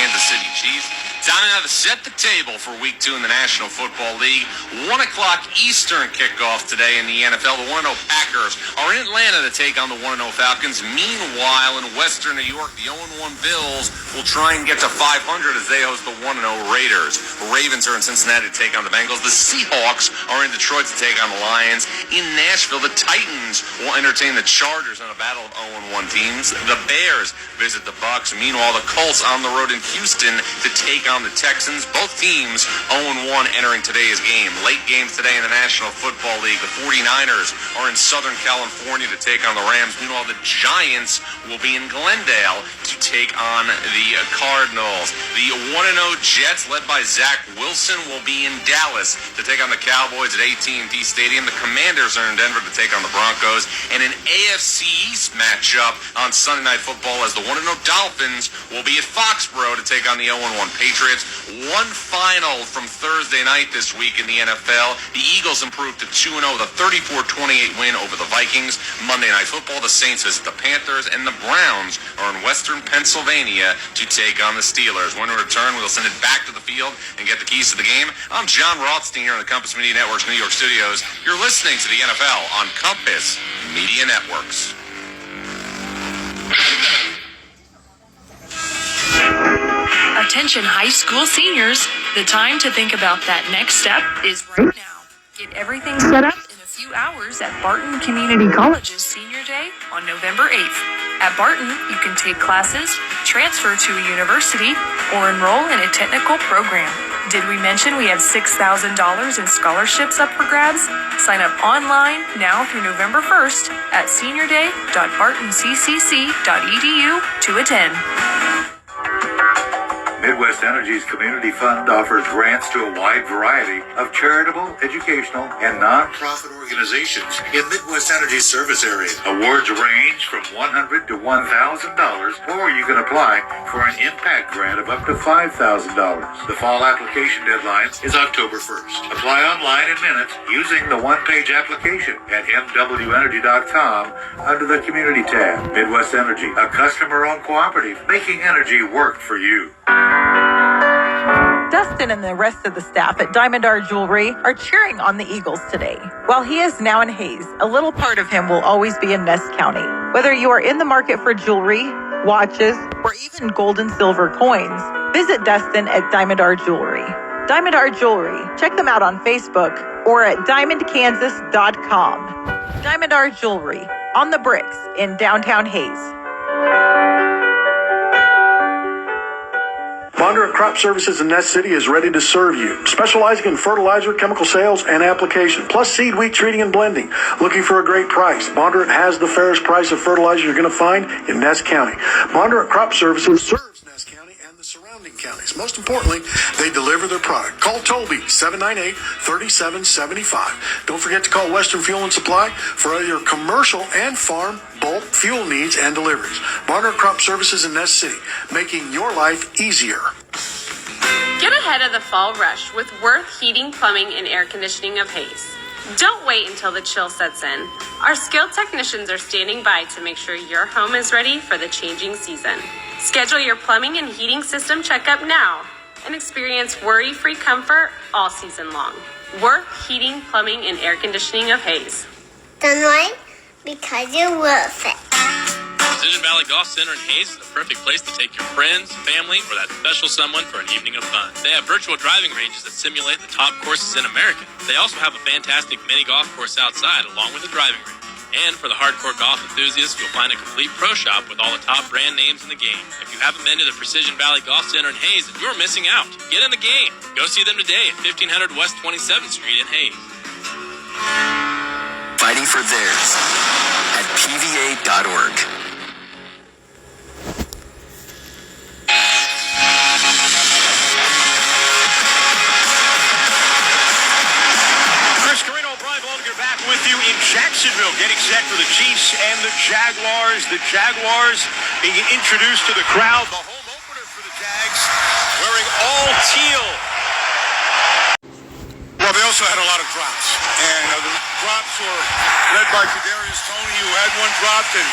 Kansas City Chiefs. Time now to set the table for Week 2 in the National Football League. 1 o'clock Eastern kickoff today in the NFL. The 1-0 Packers are in Atlanta to take on the 1-0 Falcons. Meanwhile, in Western New York, the 0-1 Bills will try and get to 500 as they host the 1-0 Raiders. The Ravens are in Cincinnati to take on the Bengals. The Seahawks are in Detroit to take on the Lions. In Nashville, the Titans will entertain the Chargers in a battle of 0-1 teams. The Bears visit the Bucs. Meanwhile, the Colts on the road in Houston to take on the Texans. Both teams 0-1 entering today's game. Late games today in the National Football League. The 49ers are in Southern California to take on the Rams. Meanwhile, the Giants will be in Glendale to take on the Cardinals. The 1-0 Jets, led by Zach Wilson, will be in Dallas to take on the Cowboys at AT&T Stadium. The Commanders are in Denver to take on the Broncos. And an AFC East matchup on Sunday Night Football as the 1-0 Dolphins will be at Foxborough to take on the 0-1 Patriots. One final from Thursday night this week in the NFL. The Eagles improved to 2-0 with a 34-28 win over the Vikings. Monday Night Football, the Saints visit the Panthers, and the Browns are in Western Pennsylvania to take on the Steelers. When we return, we'll send it back to the field and get the keys to the game. I'm John Rothstein here in the Compass Media Network's New York studios. You're listening to the NFL on Compass Media Networks. Attention high school seniors, the time to think about that next step is right now. Get everything set up in a few hours at Barton Community College's Senior Day on November 8th. At Barton, you can take classes, transfer to a university, or enroll in a technical program. Did we mention we have $6,000 in scholarships up for grabs? Sign up online now through November 1st at seniorday.bartoncccc.edu to attend. Midwest Energy's Community Fund offers grants to a wide variety of charitable, educational, and nonprofit organizations in Midwest Energy's service area. Awards range from $100 to $1,000, or you can apply for an impact grant of up to $5,000. The fall application deadline is October 1st. Apply online in minutes using the one-page application at mwenergy.com under the Community tab. Midwest Energy, a customer-owned cooperative making energy work for you. Dustin and the rest of the staff at Diamond R Jewelry are cheering on the Eagles today. While he is now in Hays, a little part of him will always be in Ness County. Whether you are in the market for jewelry, watches, or even gold and silver coins, visit Dustin at Diamond R Jewelry. Diamond R Jewelry. Check them out on Facebook or at diamondkansas.com. Diamond R Jewelry on the bricks in downtown Hays. Bondurant Crop Services in Ness City is ready to serve you, specializing in fertilizer, chemical sales, and application, plus seed, wheat treating, and blending. Looking for a great price? Bondurant has the fairest price of fertilizer you're going to find in Ness County. Bondurant Crop Services serves Ness County and the surrounding counties. Most importantly, they deliver their product. Call Toby, 798-3775. Don't forget to call Western Fuel and Supply for all your commercial and farm bulk fuel needs and deliveries. Bondurant Crop Services in Ness City, making your life easier. Get ahead of the fall rush with Worth Heating, Plumbing, and Air Conditioning of Hays. Don't wait until the chill sets in. Our skilled technicians are standing by to make sure your home is ready for the changing season. Schedule your plumbing and heating system checkup now and experience worry-free comfort all season long. Worth Heating, Plumbing, and Air Conditioning of Hays. Done right because you're worth it. Precision Valley Golf Center in Hays is the perfect place to take your friends, family, or that special someone for an evening of fun. They have virtual driving ranges that simulate the top courses in America. They also have a fantastic mini golf course outside along with a driving range. And for the hardcore golf enthusiasts, you'll find a complete pro shop with all the top brand names in the game. If you haven't been to the Precision Valley Golf Center in Hays, you're missing out. Get in the game. Go see them today at 1500 West 27th Street in Hays. Fighting for theirs at PVA.org. With you in Jacksonville, getting set for the Chiefs and the Jaguars. The Jaguars being introduced to the crowd. The home opener for the Jags, wearing all teal. Well, they also had a lot of drops, and the drops were led by Kadarius Toney, who had one dropped, and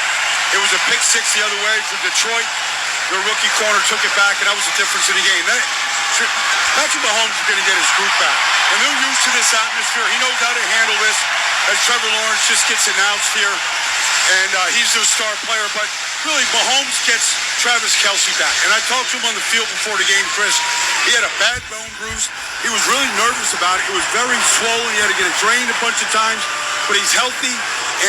it was a pick six the other way from Detroit. their rookie corner took it back, and that was the difference in the game. Patrick Mahomes is going to get his group back, and they're used to this atmosphere. He knows how to handle this as Trevor Lawrence just gets announced here, and he's their star player. But really, Mahomes gets Travis Kelce back, and I talked to him on the field before the game, Chris. He had a bad bone bruise. He was really nervous about it. It was very swollen. He had to get it drained a bunch of times, but he's healthy,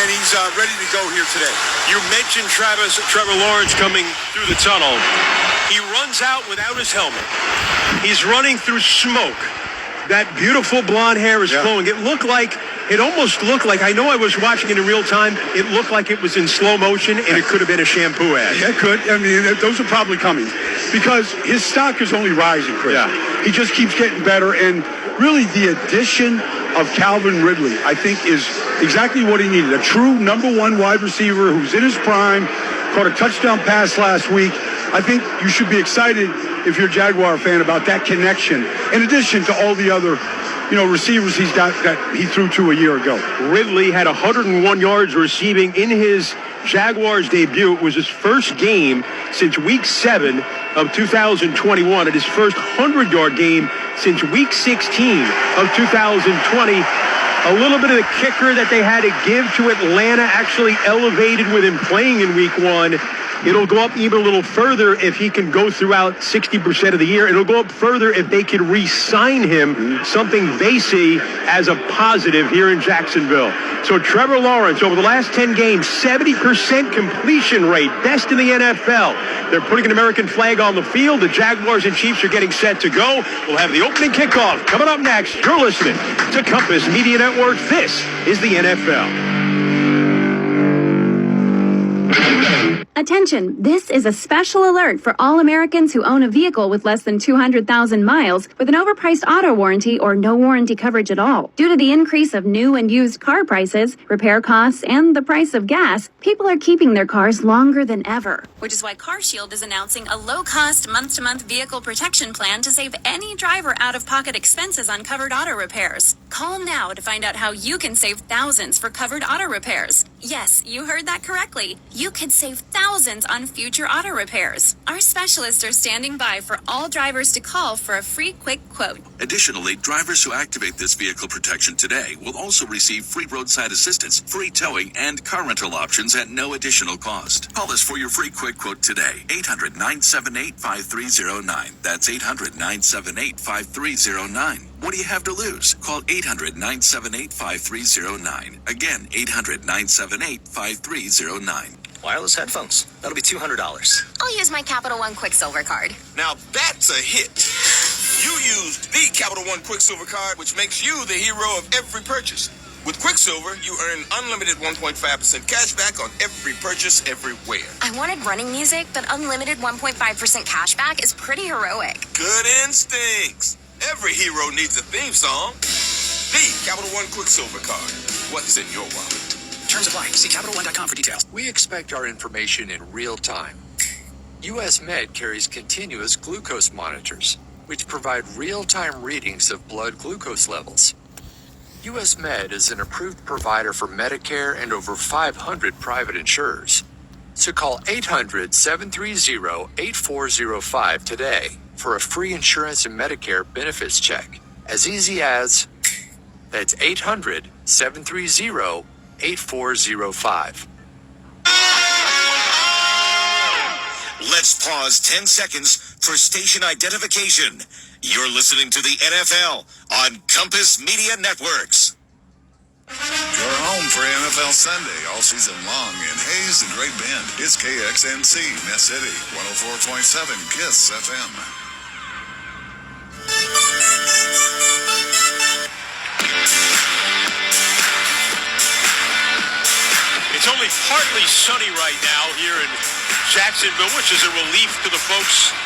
and he's ready to go here today. You mentioned Trevor Lawrence coming through the tunnel. He runs out without his helmet. He's running through smoke. That beautiful blonde hair is flowing. It almost looked like, I know I was watching it in real time, it looked like it was in slow motion, and it could have been a shampoo ad. Yeah, it could. I mean, those are probably coming because his stock is only rising, Chris. Yeah. He just keeps getting better, and really the addition of Calvin Ridley, I think, is exactly what he needed. A true number one wide receiver who's in his prime, caught a touchdown pass last week. I think you should be excited if you're a Jaguar fan about that connection, in addition to all the other receivers he's got that he threw to a year ago. Ridley had 101 yards receiving in his Jaguars debut. It was his first game since week 7 of 2021, and his first 100-yard game since week 16 of 2020. A little bit of the kicker that they had to give to Atlanta actually elevated with him playing in week 1. It'll go up even a little further if he can go throughout 60% of the year. It'll go up further if they can re-sign him, something they see as a positive here in Jacksonville. So Trevor Lawrence, over the last 10 games, 70% completion rate, best in the NFL. They're putting an American flag on the field. The Jaguars and Chiefs are getting set to go. We'll have the opening kickoff coming up next. You're listening to Compass Media Network. This is the NFL. Attention, this is a special alert for all Americans who own a vehicle with less than 200,000 miles with an overpriced auto warranty or no warranty coverage at all. Due to the increase of new and used car prices, repair costs, and the price of gas, people are keeping their cars longer than ever. Which is why CarShield is announcing a low-cost month-to-month vehicle protection plan to save any driver out-of-pocket expenses on covered auto repairs. Call now to find out how you can save thousands for covered auto repairs. Yes, you heard that correctly. You could save thousands on future auto repairs. Our specialists are standing by for all drivers to call for a free quick quote. Additionally, drivers who activate this vehicle protection today will also receive free roadside assistance, free towing, and car rental options at no additional cost. Call us for your free quick quote today. 800-978-5309. That's 800-978-5309. What do you have to lose? Call 800-978-5309. Again, 800-978-5309. Wireless headphones. That'll be $200. I'll use my Capital One Quicksilver card. Now that's a hit. You used the Capital One Quicksilver card, which makes you the hero of every purchase. With Quicksilver, you earn unlimited 1.5% cash back on every purchase everywhere. I wanted running music, but unlimited 1.5% cash back is pretty heroic. Good instincts. Every hero needs a theme song. The Capital One Quicksilver card. What's in your wallet? Terms apply. See CapitalOne.com for details. We expect our information in real time. US Med carries continuous glucose monitors, which provide real-time readings of blood glucose levels. US Med is an approved provider for Medicare and over 500 private insurers. So call 800-730-8405 today for a free insurance and Medicare benefits check. As easy as, that's 800-730-8405. Let's pause 10 seconds for station identification. You're listening to the NFL on Compass Media Networks. You're home for NFL Sunday all season long in Hayes and Great Bend. It's KXNC, Nest City, 104.7 KISS FM. It's only partly sunny right now here in Jacksonville, which is a relief to the folks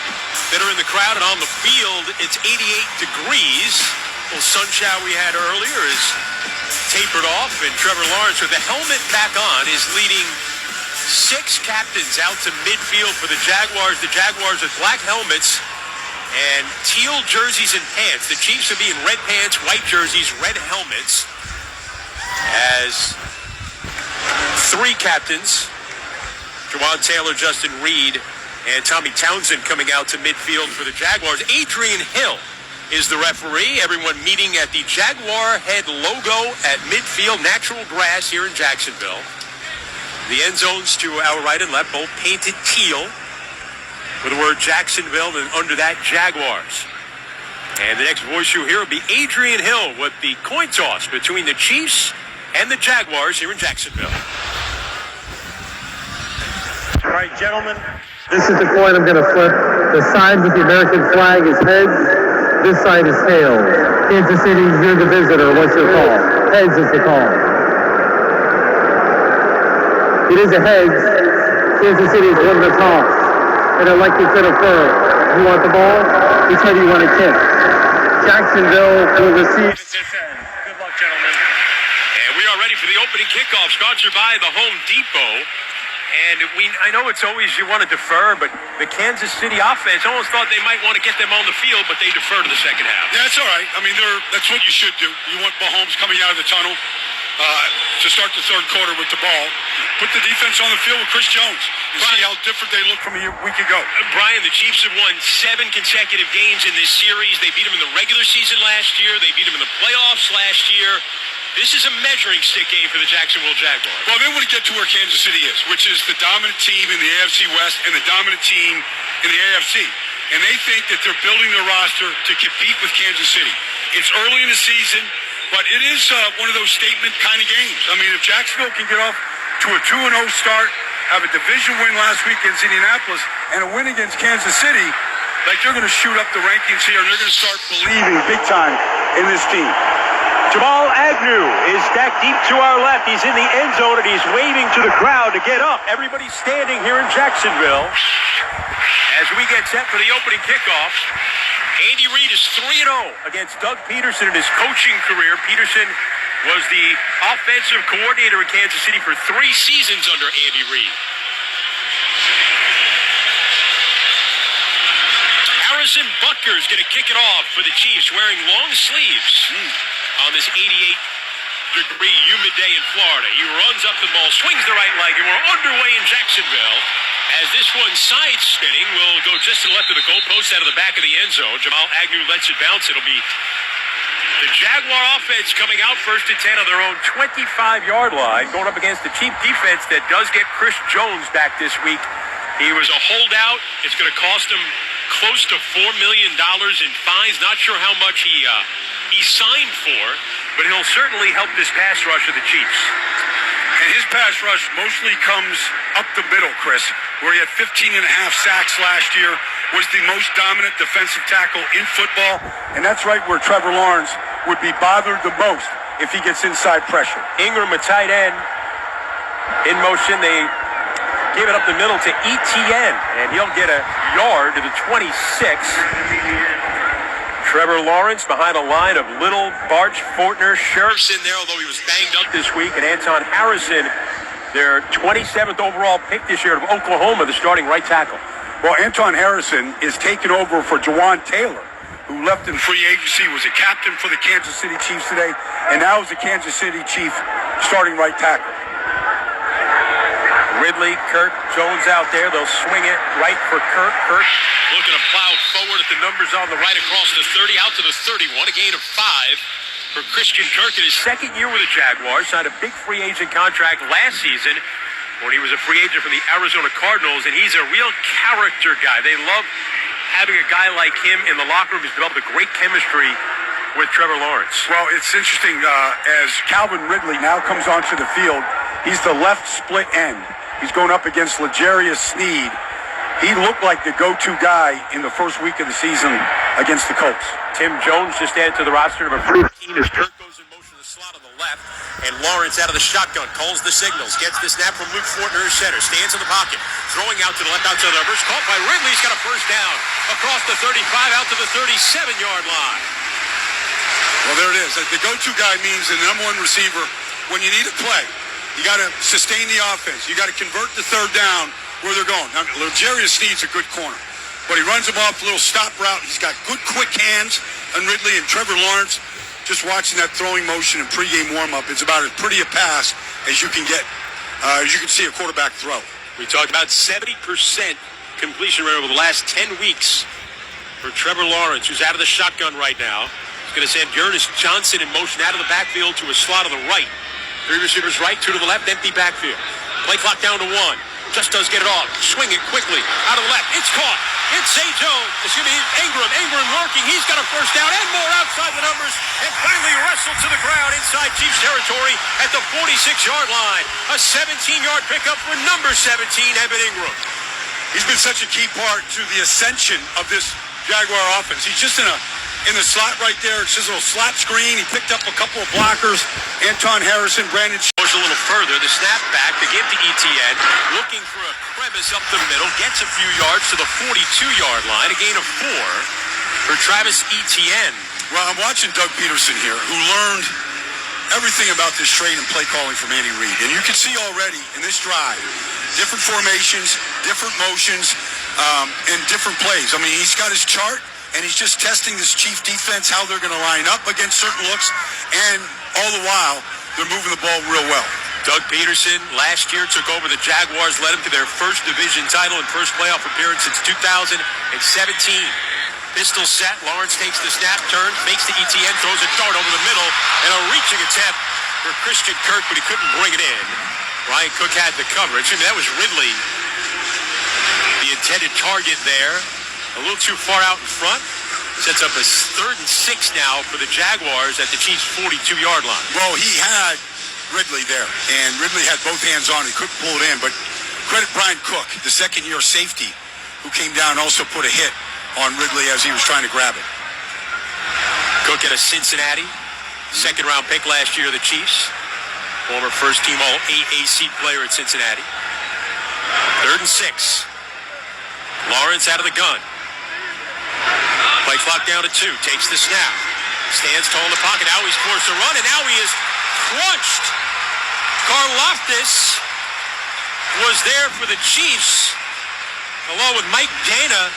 that are in the crowd and on the field. It's 88 degrees. A little sun shower we had earlier is tapered off, and Trevor Lawrence with the helmet back on is leading 6 captains out to midfield for the Jaguars. The Jaguars with black helmets and teal jerseys and pants. The Chiefs will be in red pants, white jerseys, red helmets. As 3 captains, Jawan Taylor, Justin Reed, And Tommy Townsend coming out to midfield for the Jaguars. Adrian Hill is the referee. Everyone meeting at the Jaguar head logo at midfield, natural grass here in Jacksonville. The end zones to our right and left, both painted teal with the word Jacksonville and under that Jaguars. And the next voice you hear will be Adrian Hill with the coin toss between the Chiefs and the Jaguars here in Jacksonville. All right, gentlemen. This is the coin I'm going to flip. The side with the American flag is heads. This side is tails. Kansas City, you're the visitor. What's your call? Heads is the call. It is a heads. Kansas City is one of the toss. And I'd like to confer. You want the ball? Which way do you want to kick? Jacksonville will receive. Good luck, gentlemen. And we are ready for the opening kickoff, sponsored by the Home Depot. And I know it's always you want to defer, but the Kansas City offense almost thought they might want to get them on the field, but they defer to the second half. Yeah, that's all right. I mean, that's what you should do. You want Mahomes coming out of the tunnel to start the third quarter with the ball. Put the defense on the field with Chris Jones and see how different they look from a week ago. Brian, the Chiefs have won 7 consecutive games in this series. They beat them in the regular season last year. They beat them in the playoffs last year. This is a measuring stick game for the Jacksonville Jaguars. Well, they want to get to where Kansas City is, which is the dominant team in the AFC West and the dominant team in the AFC. And they think that they're building their roster to compete with Kansas City. It's early in the season, but it is one of those statement kind of games. I mean, if Jacksonville can get off to a 2-0 start, have a division win last week against Indianapolis, and a win against Kansas City, like they're going to shoot up the rankings here, and they're going to start believing big time in this team. Jamal Agnew is stacked deep to our left. He's in the end zone, and he's waving to the crowd to get up. Everybody's standing here in Jacksonville as we get set for the opening kickoff. Andy Reid is 3-0 against Doug Peterson in his coaching career. Peterson was the offensive coordinator in Kansas City for 3 seasons under Andy Reid. Harrison Butker's going to kick it off for the Chiefs, wearing long sleeves on this 88-degree humid day in Florida. He runs up the ball, swings the right leg, and we're underway in Jacksonville. As this one side spinning will go just to the left of the goalpost out of the back of the end zone. Jamal Agnew lets it bounce. It'll be the Jaguar offense coming out first and 10 on their own 25-yard line, going up against the Chief defense that does get Chris Jones back this week. He was a holdout. It's going to cost him close to $4 million in fines. Not sure how much he signed for, but he'll certainly help this pass rush of the Chiefs. And his pass rush mostly comes up the middle, Chris, where he had 15 and a half sacks last year, was the most dominant defensive tackle in football, and that's right where Trevor Lawrence would be bothered the most if he gets inside pressure. Ingram, a tight end, in motion. They give it up the middle to Etienne, and he'll get a yard to the 26. Trevor Lawrence behind a line of Little, Barch, Fortner, Sheriff's in there, although he was banged up this week, and Anton Harrison, their 27th overall pick this year of Oklahoma, the starting right tackle. Well, Anton Harrison is taking over for Jawan Taylor, who left in free agency, was a captain for the Kansas City Chiefs today, and now is the Kansas City Chief starting right tackle. Ridley, Kirk, Jones out there. They'll swing it right for Kirk. Kirk looking to plow forward at the numbers on the right across the 30, out to the 31, a gain of 5 for Christian Kirk in his second year with the Jaguars. Signed a big free agent contract last season when he was a free agent from the Arizona Cardinals, and he's a real character guy. They love having a guy like him in the locker room. He's developed a great chemistry with Trevor Lawrence. Well, it's interesting as Calvin Ridley now comes onto the field. He's the left split end. He's going up against L'Jarius Sneed. He looked like the go-to guy in the first week of the season against the Colts. Tim Jones just added to the roster, number 14, as Kirk goes in motion to the slot on the left. And Lawrence out of the shotgun, calls the signals, gets the snap from Luke Fortner, his center, stands in the pocket, throwing out to the left outside the numbers, caught by Ridley. He's got a first down across the 35 out to the 37-yard line. Well, there it is. The go-to guy means the number one receiver when you need a play. You got to sustain the offense. You got to convert the third down where they're going. Now, L'Jarius Sneed's a good corner, but he runs them off a little stop route. He's got good, quick hands on Ridley, and Trevor Lawrence, just watching that throwing motion and pregame warm-up, it's about as pretty a pass as you can get, as you can see a quarterback throw. We talked about 70% completion rate over the last 10 weeks for Trevor Lawrence, who's out of the shotgun right now. He's going to send Ernest Johnson in motion out of the backfield to a slot on the right. 3 receivers right, 2 to the left, empty backfield. Play clock down to 1. Just does get it off. Swing it quickly out of the left. It's caught. It's Ingram. Ingram working. He's got a first down and more outside the numbers. And finally wrestled to the ground inside Chiefs territory at the 46-yard line. A 17-yard pickup for number 17, Evan Ingram. He's been such a key part to the ascension of this Jaguar offense. He's just in the slot right there. It's just a little slot screen. He picked up a couple of blockers. Anton Harrison, Brandon Goes a little further. The snap back to give to ETN. Looking for a crevice up the middle. Gets a few yards to the 42-yard line. A gain of 4 for Travis Etienne. Well, I'm watching Doug Peterson here, who learned everything about this trade and play calling from Andy Reid. And you can see already in this drive, different formations, different motions, and different plays. I mean, he's got his chart, and he's just testing this Chief defense, how they're going to line up against certain looks, and all the while, they're moving the ball real well. Doug Peterson last year took over the Jaguars, led them to their first division title and first playoff appearance since 2017. Pistol set, Lawrence takes the snap, turns, fakes to ETN, throws a dart over the middle, and a reaching attempt for Christian Kirk, but he couldn't bring it in. Ryan Cook had the coverage. I mean, that was Ridley, the intended target there. A little too far out in front. Sets up a 3rd and 6 now for the Jaguars at the Chiefs' 42-yard line. Well, he had Ridley there, and Ridley had both hands on. He couldn't pull it in, but credit Brian Cook, the second-year safety, who came down and also put a hit on Ridley as he was trying to grab it. Cook at a Cincinnati, second-round pick last year of the Chiefs. Former first-team All-AAC player at Cincinnati. 3rd and 6. Lawrence out of the gun. Play clock down to 2. Takes the snap. Stands tall in the pocket. Now he's forced to run, and now he is crunched. Karlaftis was there for the Chiefs, along with Mike Dana,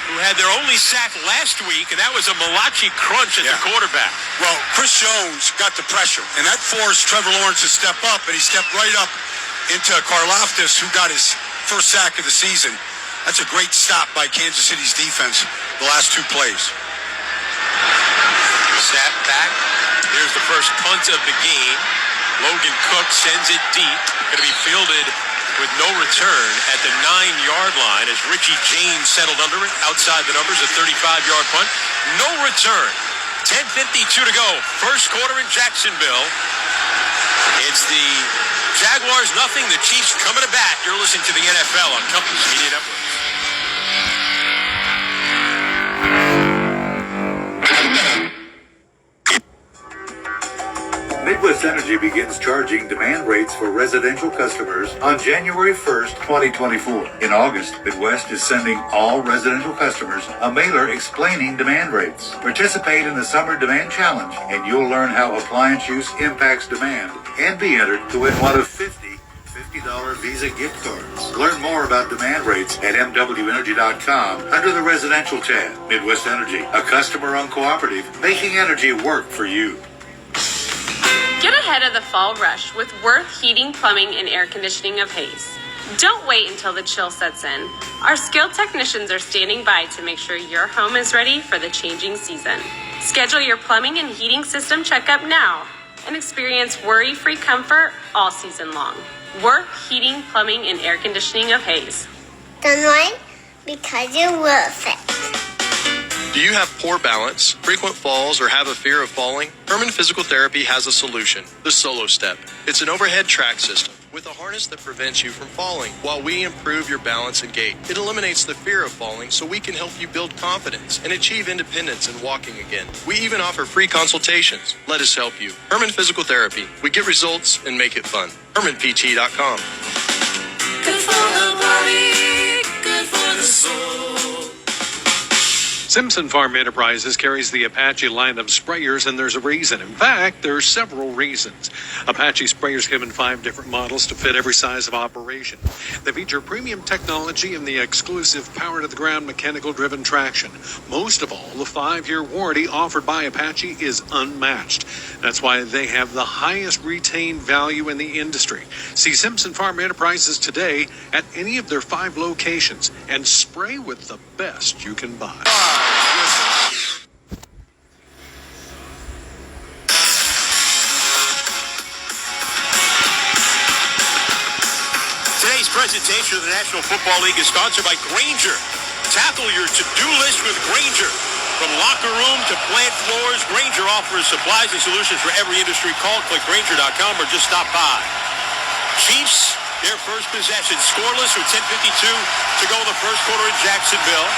who had their only sack last week, and that was a Malachi crunch at the quarterback. Well, Chris Jones got the pressure, and that forced Trevor Lawrence to step up, and he stepped right up into Karlaftis, who got his first sack of the season. That's a great stop by Kansas City's defense the last 2 plays. Snap back. There's the first punt of the game. Logan Cook sends it deep. Going to be fielded with no return at the 9-yard line as Richie James settled under it. Outside the numbers, a 35-yard punt. No return. 10:52 to go. First quarter in Jacksonville. It's the Jaguars nothing. The Chiefs coming to bat. You're listening to the NFL on Compass Media Network. Midwest Energy begins charging demand rates for residential customers on January 1st, 2024. In August, Midwest is sending all residential customers a mailer explaining demand rates. Participate in the Summer Demand Challenge, and you'll learn how appliance use impacts demand and be entered to win one of $50 Visa gift cards. Learn more about demand rates at MWEnergy.com under the Residential tab. Midwest Energy, a customer-owned cooperative, making energy work for you. Get ahead of the fall rush with Worth Heating, Plumbing, and Air Conditioning of Hayes. Don't wait until the chill sets in. Our skilled technicians are standing by to make sure your home is ready for the changing season. Schedule your plumbing and heating system checkup now and experience worry-free comfort all season long. Worth Heating, Plumbing, and Air Conditioning of Hayes. Don't wait, because you're worth it. Do you have poor balance, frequent falls, or have a fear of falling? Herman Physical Therapy has a solution, the Solo Step. It's an overhead track system with a harness that prevents you from falling while we improve your balance and gait. It eliminates the fear of falling so we can help you build confidence and achieve independence in walking again. We even offer free consultations. Let us help you. Herman Physical Therapy. We get results and make it fun. HermanPT.com. Good for the body, good for the soul. Simpson Farm Enterprises carries the Apache line of sprayers, and there's a reason. In fact, there are several reasons. Apache sprayers come in 5 different models to fit every size of operation. They feature premium technology and the exclusive power-to-the-ground mechanical-driven traction. Most of all, the 5-year warranty offered by Apache is unmatched. That's why they have the highest retained value in the industry. See Simpson Farm Enterprises today at any of their 5 locations and spray with the best you can buy. Today's presentation of the National Football League is sponsored by Grainger. Tackle your to-do list with Grainger. From locker room to plant floors, Grainger offers supplies and solutions for every industry. Call, click Grainger.com, or just stop by. Chiefs, their first possession, scoreless with 10:52 to go in the first quarter in Jacksonville.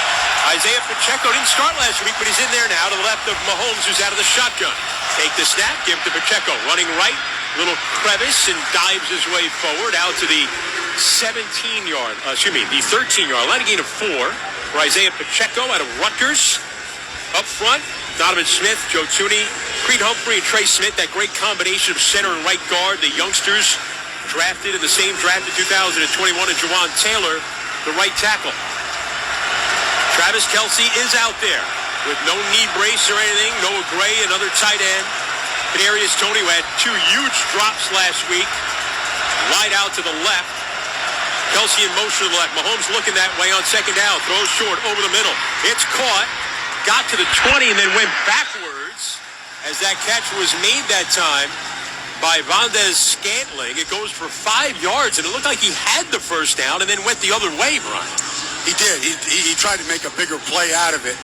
Isaiah Pacheco didn't start last week, but he's in there now to the left of Mahomes, who's out of the shotgun. Take the snap, give to Pacheco, running right, little crevice, and dives his way forward out to the 13-yard line, a gain of 4 for Isaiah Pacheco out of Rutgers. Up front, Donovan Smith, Joe Thuney, Creed Humphrey, and Trey Smith, that great combination of center and right guard, the youngsters drafted in the same draft in 2021, and Jawan Taylor, the right tackle. Travis Kelce is out there with no knee brace or anything. Noah Gray, another tight end. Kadarius Toney, who had 2 huge drops last week, wide out to the left. Kelce in motion to the left. Mahomes looking that way on second down. Throws short over the middle. It's caught. Got to the 20 and then went backwards as that catch was made that time by Valdez Scantling. It goes for 5 yards, and it looked like he had the first down and then went the other way, Brian. He did. He tried to make a bigger play out of it.